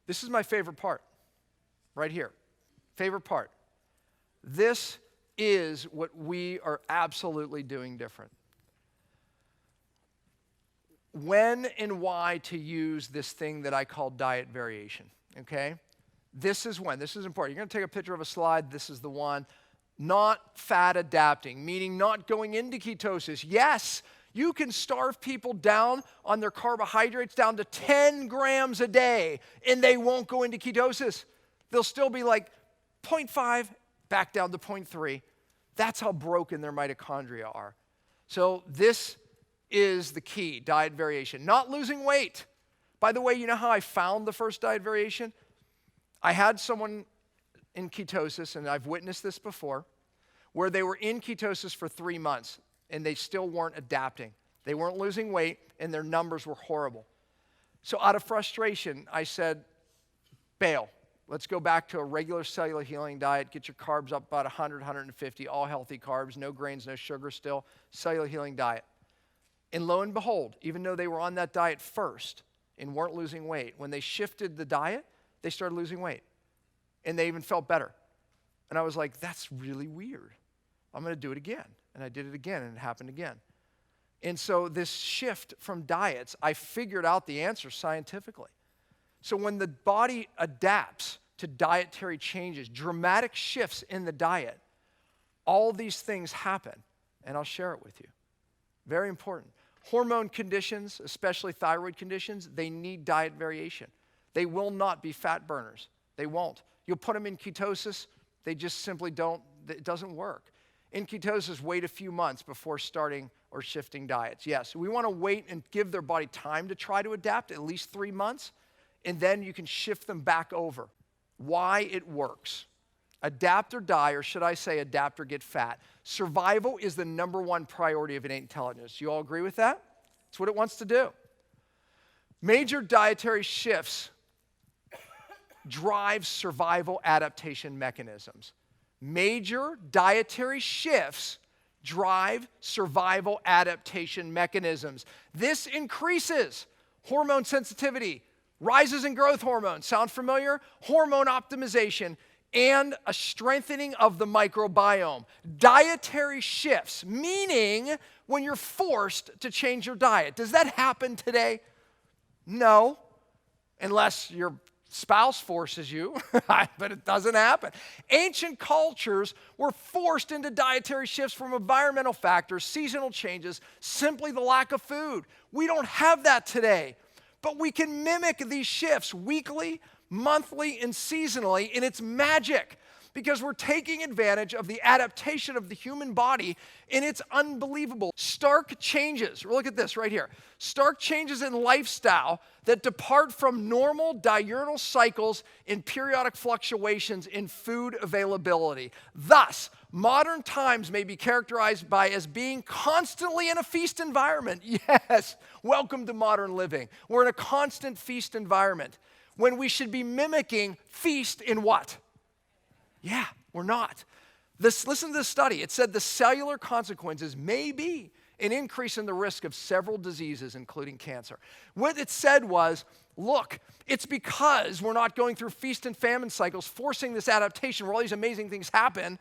This is my favorite part, right here. Favorite part. This is what we are absolutely doing different. When and why to use this thing that I call diet variation, okay? This is when. This is important. You're going to take a picture of a slide. This is the one. Not fat adapting, meaning not going into ketosis. Yes, you can starve people down on their carbohydrates down to 10 grams a day, and they won't go into ketosis. They'll still be like 0.5 back down to 0.3. That's how broken their mitochondria are. So this is the key, diet variation. Not losing weight. By the way, you know how I found the first diet variation? I had someone in ketosis, and I've witnessed this before, where they were in ketosis for 3 months, and they still weren't adapting. They weren't losing weight, and their numbers were horrible. So out of frustration, I said, bail. Let's go back to a regular cellular healing diet. Get your carbs up about 100, 150, all healthy carbs, no grains, no sugar still, cellular healing diet. And lo and behold, even though they were on that diet first and weren't losing weight, when they shifted the diet, they started losing weight. And they even felt better. And I was like, that's really weird. I'm going to do it again. And I did it again, and it happened again. And so this shift from diets, I figured out the answer scientifically. So when the body adapts to dietary changes, dramatic shifts in the diet, all these things happen. And I'll share it with you. Very important. Hormone conditions, especially thyroid conditions, they need diet variation. They will not be fat burners. They won't. You'll put them in ketosis, they just simply don't, it doesn't work. In ketosis, wait a few months before starting or shifting diets. Yes, we want to wait and give their body time to try to adapt, at least 3 months, and then you can shift them back over. Why it works. Adapt or die, or should I say adapt or get fat. Survival is the number one priority of innate intelligence. You all agree with that? It's what it wants to do. Major dietary shifts drive survival adaptation mechanisms. Major dietary shifts drive survival adaptation mechanisms. This increases hormone sensitivity, rises in growth hormone. Sound familiar? Hormone optimization, and a strengthening of the microbiome. Dietary shifts, meaning when you're forced to change your diet. Does that happen today? No, unless your spouse forces you, but it doesn't happen. Ancient cultures were forced into dietary shifts from environmental factors, seasonal changes, simply the lack of food. We don't have that today, but we can mimic these shifts weekly, monthly, and seasonally, and it's magic because we're taking advantage of the adaptation of the human body, and it's unbelievable. Stark changes, look at this right here. Stark changes in lifestyle that depart from normal diurnal cycles and periodic fluctuations in food availability. Thus, modern times may be characterized by as being constantly in a feast environment. Yes, welcome to modern living. We're in a constant feast environment when we should be mimicking feast in what? Yeah, we're not. Listen to this study. It said the cellular consequences may be an increase in the risk of several diseases, including cancer. What it said was, look, it's because we're not going through feast and famine cycles, forcing this adaptation where all these amazing things happen.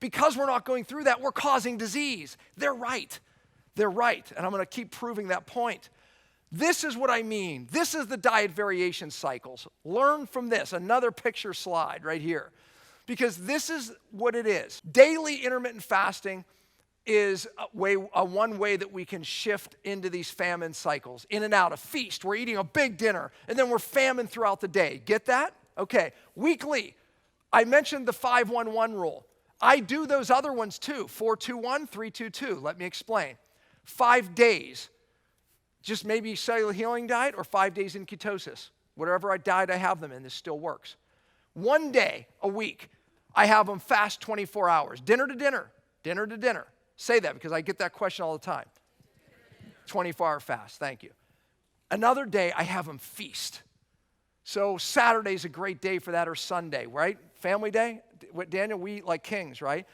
Because we're not going through that, we're causing disease. They're right. They're right. And I'm going to keep proving that point. This is what I mean. This is the diet variation cycles. Learn from this. Another picture slide right here. Because this is what it is. Daily intermittent fasting is one way that we can shift into these famine cycles. In and out, a feast. We're eating a big dinner, and then we're famine throughout the day. Get that? Okay. Weekly. I mentioned the 5-1-1 rule. I do those other ones too. 4-2-1, 3-2-2. Let me explain. 5 days. Just maybe cellular healing diet or 5 days in ketosis. Whatever diet I have them in, this still works. 1 day a week, I have them fast 24 hours. Dinner to dinner, dinner to dinner. Say that because I get that question all the time. 24-hour fast, thank you. Another day, I have them feast. So Saturday's a great day for that, or Sunday, right? Family day. Daniel, we eat like kings, right?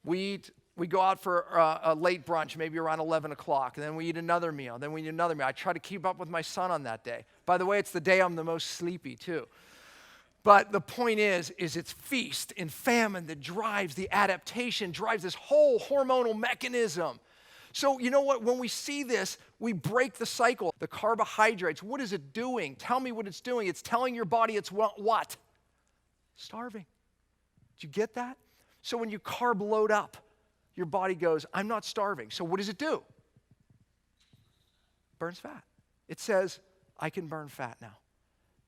We eat We go out for a late brunch, maybe around 11 o'clock, and then we eat another meal, then we eat another meal. I try to keep up with my son on that day. By the way, it's the day I'm the most sleepy too. But the point is it's feast and famine that drives the adaptation, drives this whole hormonal mechanism. So you know what? When we see this, we break the cycle. The carbohydrates, what is it doing? Tell me what it's doing. It's telling your body it's what? Starving. Did you get that? So when you carb load up, your body goes, I'm not starving. So what does it do? Burns fat. It says, I can burn fat now.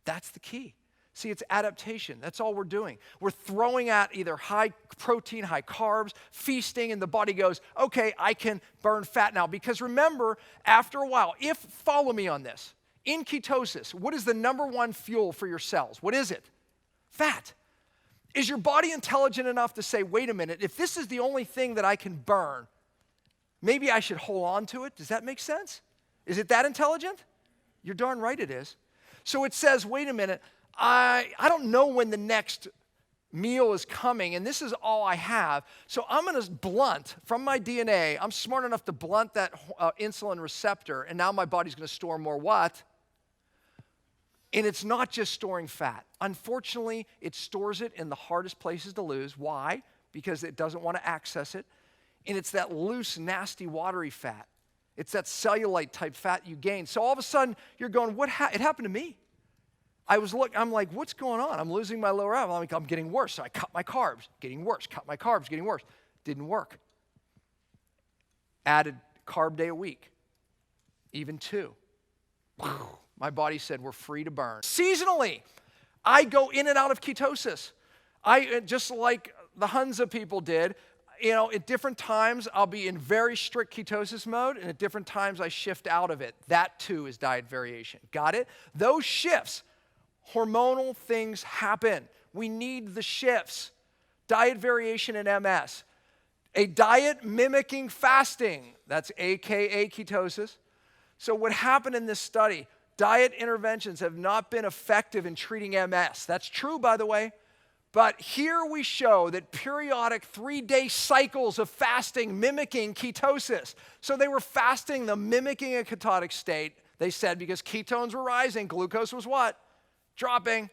That's the key. See, it's adaptation. That's all we're doing. We're throwing at either high protein, high carbs, feasting, and the body goes, okay, I can burn fat now. Because remember, after a while, follow me on this, in ketosis, what is the number one fuel for your cells? What is it? Fat. Is your body intelligent enough to say, wait a minute, if this is the only thing that I can burn, maybe I should hold on to it? Does that make sense? Is it that intelligent? You're darn right it is. So it says, wait a minute, I don't know when the next meal is coming, and this is all I have, so I'm going to blunt from my DNA. I'm smart enough to blunt that insulin receptor, and now my body's going to store more what? And it's not just storing fat. Unfortunately, it stores it in the hardest places to lose. Why? Because it doesn't want to access it. And it's that loose, nasty, watery fat. It's that cellulite type fat you gain. So all of a sudden, you're going, it happened to me. I'm like, what's going on? I'm losing my lower abdomen. I'm getting worse. So I cut my carbs, getting worse. Cut my carbs, getting worse. Didn't work. Added carb day a week, even 2. My body said, we're free to burn. Seasonally, I go in and out of ketosis. Just like the Hunza people did, at different times, I'll be in very strict ketosis mode, and at different times, I shift out of it. That, too, is diet variation. Got it? Those shifts, hormonal things happen. We need the shifts. Diet variation in MS. A diet mimicking fasting. That's AKA ketosis. So what happened in this study, diet interventions have not been effective in treating MS. That's true, by the way. But here we show that periodic 3-day cycles of fasting mimicking ketosis. So they were fasting, mimicking a ketotic state, they said, because ketones were rising, glucose was what? Dropping.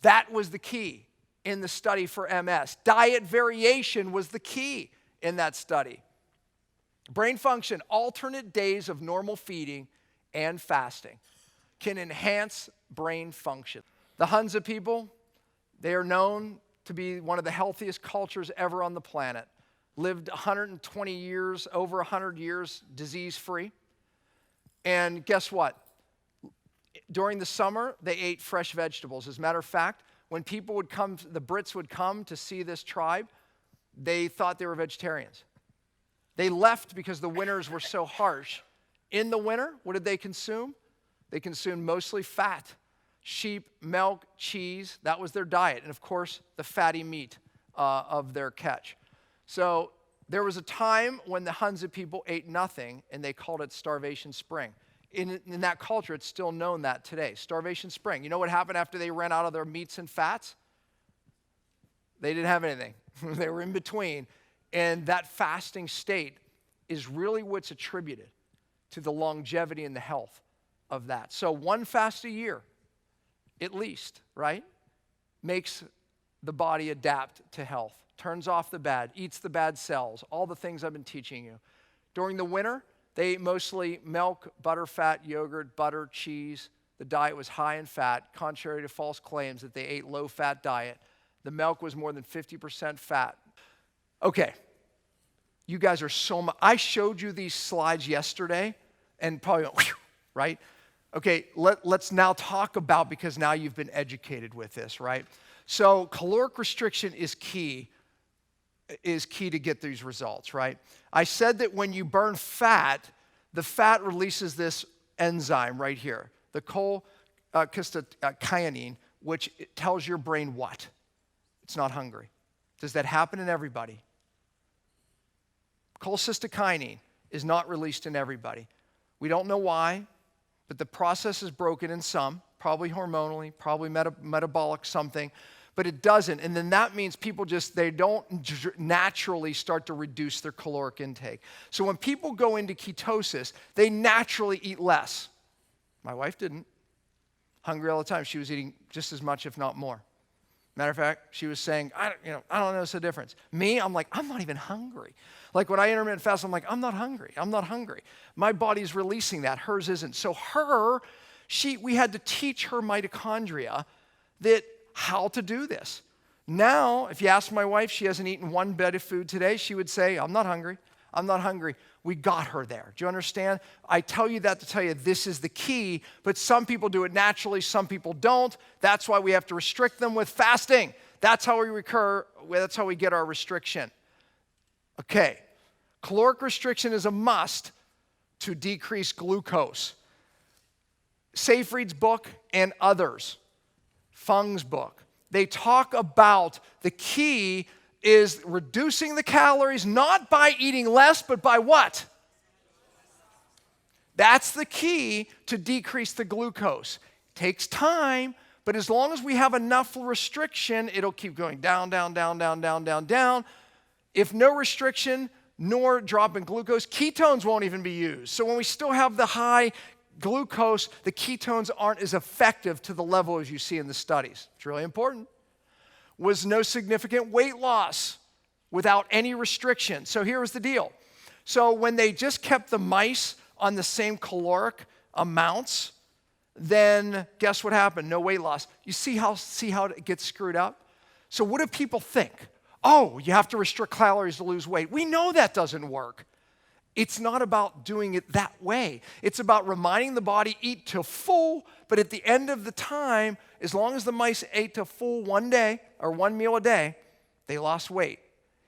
That was the key in the study for MS. Diet variation was the key in that study. Brain function, alternate days of normal feeding and fasting can enhance brain function. The Hunza people, they are known to be one of the healthiest cultures ever on the planet. Lived 120 years, over 100 years, disease-free. And guess what? During the summer, they ate fresh vegetables. As a matter of fact, when people would come, the Brits would come to see this tribe, they thought they were vegetarians. They left because the winters were so harsh. In the winter, what did they consume? They consumed mostly fat. Sheep, milk, cheese, that was their diet. And of course, the fatty meat of their catch. So there was a time when the Hunza people ate nothing, and they called it starvation spring. In that culture, it's still known that today, starvation spring. You know what happened after they ran out of their meats and fats? They didn't have anything. They were in between. And that fasting state is really what's attributed to the longevity and the health of that. So one fast a year, at least, right, makes the body adapt to health, turns off the bad, eats the bad cells, all the things I've been teaching you. During the winter, they ate mostly milk, butter, fat, yogurt, butter, cheese. The diet was high in fat, contrary to false claims that they ate low-fat diet. The milk was more than 50% fat. Okay, you guys are so much. I showed you these slides yesterday, and probably went, whew, right? Okay, let's now talk about, because now you've been educated with this, right? So caloric restriction is key to get these results, right? I said that when you burn fat, the fat releases this enzyme right here, the cholecystokinin, which tells your brain what? It's not hungry. Does that happen in everybody? Cholecystokinin is not released in everybody. We don't know why, but the process is broken in some, probably hormonally, probably metabolic something. but it doesn't. And then that means people they don't naturally start to reduce their caloric intake. So when people go into ketosis, they naturally eat less. My wife didn't. Hungry all the time. She was eating just as much, if not more. Matter of fact, she was saying, I don't notice a difference. Me, I'm like, I'm not even hungry. Like when I intermittent fast, I'm like, I'm not hungry. I'm not hungry. My body's releasing that. Hers isn't. So we had to teach her mitochondria how to do this. Now, if you ask my wife, she hasn't eaten one bite of food today, she would say, I'm not hungry. I'm not hungry. We got her there. Do you understand? I tell you that to tell you this is the key, but some people do it naturally, some people don't. That's why we have to restrict them with fasting. That's how we get our restriction. Okay. Caloric restriction is a must to decrease glucose. Seyfried's book and others, Fung's book, they talk about the key is reducing the calories, not by eating less, but by what? That's the key to decrease the glucose. Takes time, but as long as we have enough restriction, it'll keep going down, down, down, down, down, down, down. If no restriction, nor drop in glucose, ketones won't even be used. So when we still have the high glucose, the ketones aren't as effective to the level as you see in the studies. It's really important. Was no significant weight loss without any restriction. So here was the deal. So when they just kept the mice on the same caloric amounts, then guess what happened? No weight loss. You see how it gets screwed up? So what do people think? Oh, you have to restrict calories to lose weight. We know that doesn't work. It's not about doing it that way. It's about reminding the body, eat to full, but at the end of the time, as long as the mice ate to full one day or one meal a day, they lost weight.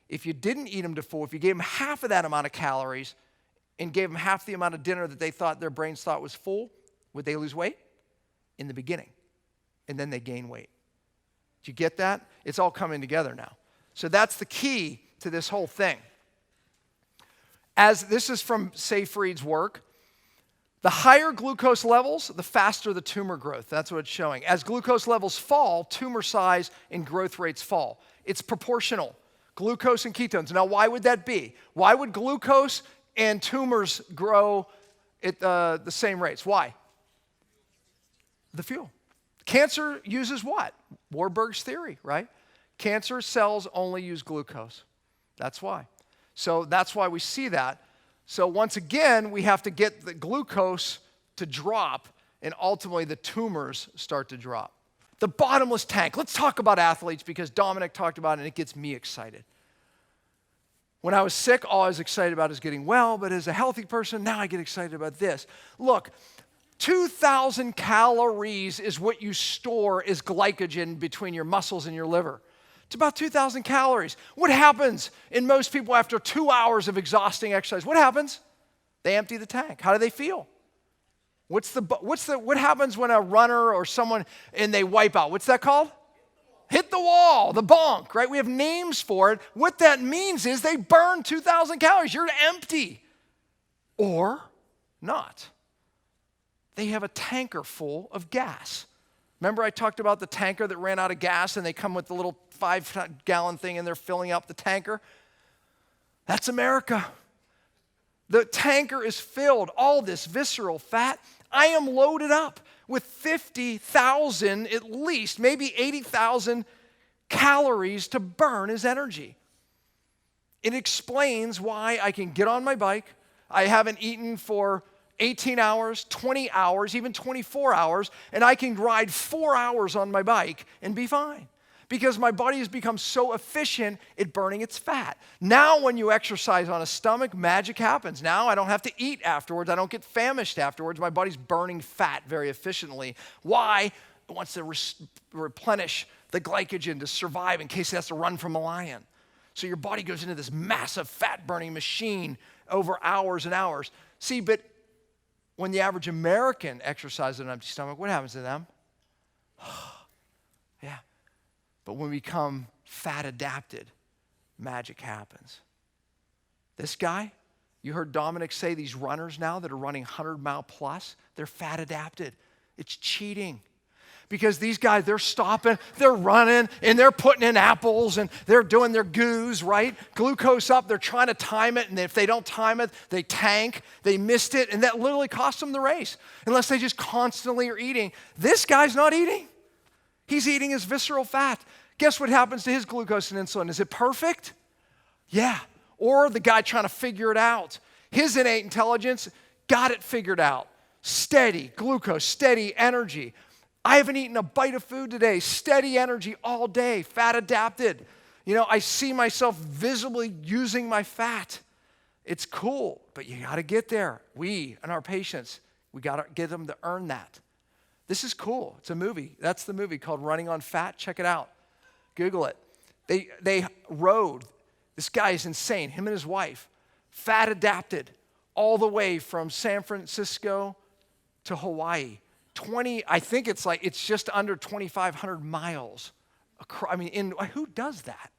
If you didn't eat them to full, if you gave them half of that amount of calories and gave them half the amount of dinner that their brains thought was full, would they lose weight? In the beginning. And then they gain weight. Do you get that? It's all coming together now. So that's the key to this whole thing. As this is from Seyfried's work, the higher glucose levels, the faster the tumor growth. That's what it's showing. As glucose levels fall, tumor size and growth rates fall. It's proportional. Glucose and ketones. Now, why would that be? Why would glucose and tumors grow at the same rates? Why? The fuel. Cancer uses what? Warburg's theory, right? Cancer cells only use glucose. That's why. So that's why we see that. So once again, we have to get the glucose to drop, and ultimately the tumors start to drop. The bottomless tank. Let's talk about athletes because Dominic talked about it, and it gets me excited. When I was sick, all I was excited about is getting well, but as a healthy person, now I get excited about this. Look, 2,000 calories is what you store as glycogen between your muscles and your liver. It's about 2,000 calories. What happens in most people after 2 hours of exhausting exercise? What happens? They empty the tank. How do they feel? What happens when a runner or someone and they wipe out? What's that called? Hit the wall, the bonk, right? We have names for it. What that means is they burn 2,000 calories. You're empty. Or not. They have a tanker full of gas. Remember I talked about the tanker that ran out of gas and they come with the little 5-gallon thing and they're filling up the tanker? That's America. The tanker is filled, all this visceral fat. I am loaded up with 50,000 at least, maybe 80,000 calories to burn as energy. It explains why I can get on my bike. I haven't eaten for 18 hours, 20 hours, even 24 hours, and I can ride 4 hours on my bike and be fine because my body has become so efficient at burning its fat. Now when you exercise on a stomach, magic happens. Now I don't have to eat afterwards. I don't get famished afterwards. My body's burning fat very efficiently. Why? It wants to replenish the glycogen to survive in case it has to run from a lion. So your body goes into this massive fat-burning machine over hours and hours. See, but when the average American exercises on an empty stomach, what happens to them? Yeah. But when we become fat adapted, magic happens. This guy, you heard Dominic say these runners now that are running 100-mile plus, they're fat adapted. It's cheating. Because these guys, they're stopping, they're running, and they're putting in apples, and they're doing their goos, right? Glucose up, they're trying to time it, and if they don't time it, they tank, they missed it, and that literally cost them the race, unless they just constantly are eating. This guy's not eating. He's eating his visceral fat. Guess what happens to his glucose and insulin? Is it perfect? Yeah. Or the guy trying to figure it out. His innate intelligence got it figured out. Steady glucose, steady energy. I haven't eaten a bite of food today. Steady energy all day, fat adapted. I see myself visibly using my fat. It's cool, but you got to get there. We and our patients, we got to get them to earn that. This is cool. It's a movie. That's the movie called Running on Fat. Check it out. Google it. They rode. This guy is insane. Him and his wife, fat adapted, all the way from San Francisco to Hawaii. I think it's just under 2,500 miles. Who does that?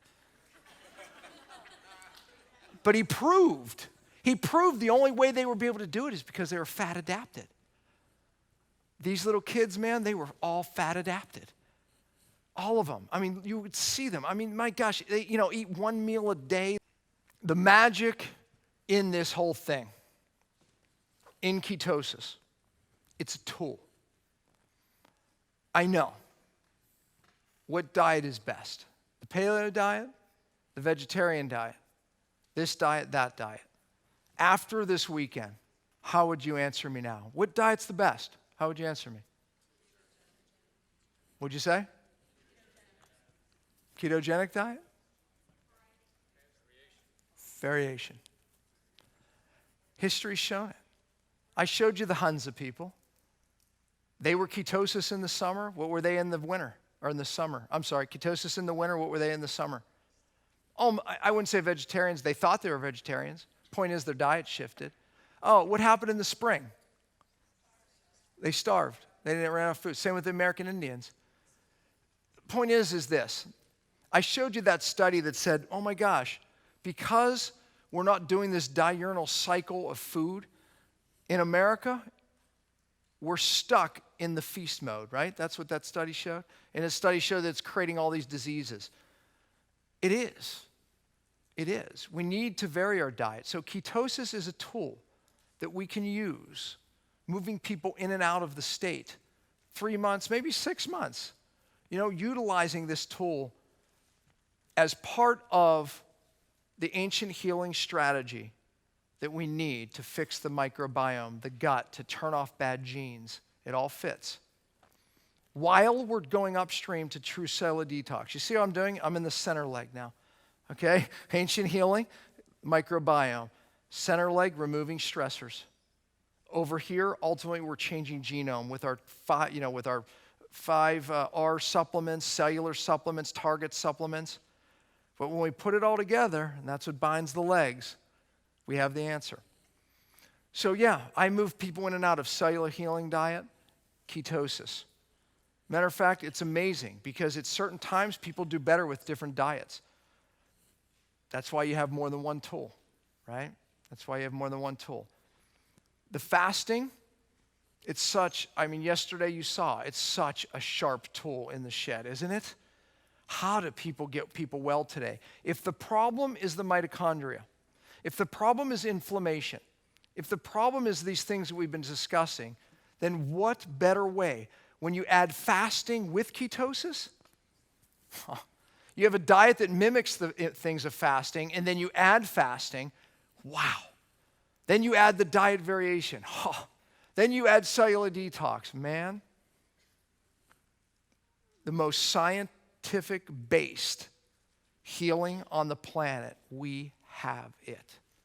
But he proved the only way they would be able to do it is because they were fat adapted. These little kids, man, they were all fat adapted. All of them. You would see them. My gosh, they, eat one meal a day. The magic in this whole thing, in ketosis, it's a tool. I know what diet is best. The paleo diet, the vegetarian diet, this diet, that diet. After this weekend, how would you answer me now? What diet's the best? How would you answer me? What'd you say? Ketogenic diet? Variation. History's shown it. I showed you the Hunza people. They were ketosis in the summer. What were they in the winter or in the summer? I'm sorry, ketosis in the winter. What were they in the summer? I wouldn't say vegetarians. They thought they were vegetarians. Point is, their diet shifted. Oh, what happened in the spring? They starved. They didn't run out of food. Same with the American Indians. Point is this. I showed you that study that said, oh my gosh, because we're not doing this diurnal cycle of food in America, we're stuck in the feast mode, right? That's what that study showed. And a study showed that it's creating all these diseases. It is. It is. We need to vary our diet. So ketosis is a tool that we can use, moving people in and out of the state. 3 months, maybe 6 months. Utilizing this tool as part of the ancient healing strategy that we need to fix the microbiome, the gut, to turn off bad genes. It all fits. While we're going upstream to true cellular detox. You see what I'm doing? I'm in the center leg now. Okay? Ancient healing, microbiome. Center leg, removing stressors. Over here, ultimately, we're changing genome with our five R supplements, cellular supplements, target supplements. But when we put it all together, and that's what binds the legs, we have the answer. So yeah, I move people in and out of cellular healing diet, ketosis. Matter of fact, it's amazing because at certain times people do better with different diets. That's why you have more than one tool, right? That's why you have more than one tool. The fasting, yesterday you saw, it's such a sharp tool in the shed, isn't it? How do people get people well today? If the problem is the mitochondria, if the problem is inflammation, if the problem is these things that we've been discussing, then what better way? When you add fasting with ketosis, you have a diet that mimics the things of fasting, and then you add fasting, wow. Then you add the diet variation. Then you add cellular detox. Man, the most scientific-based healing on the planet, we have it.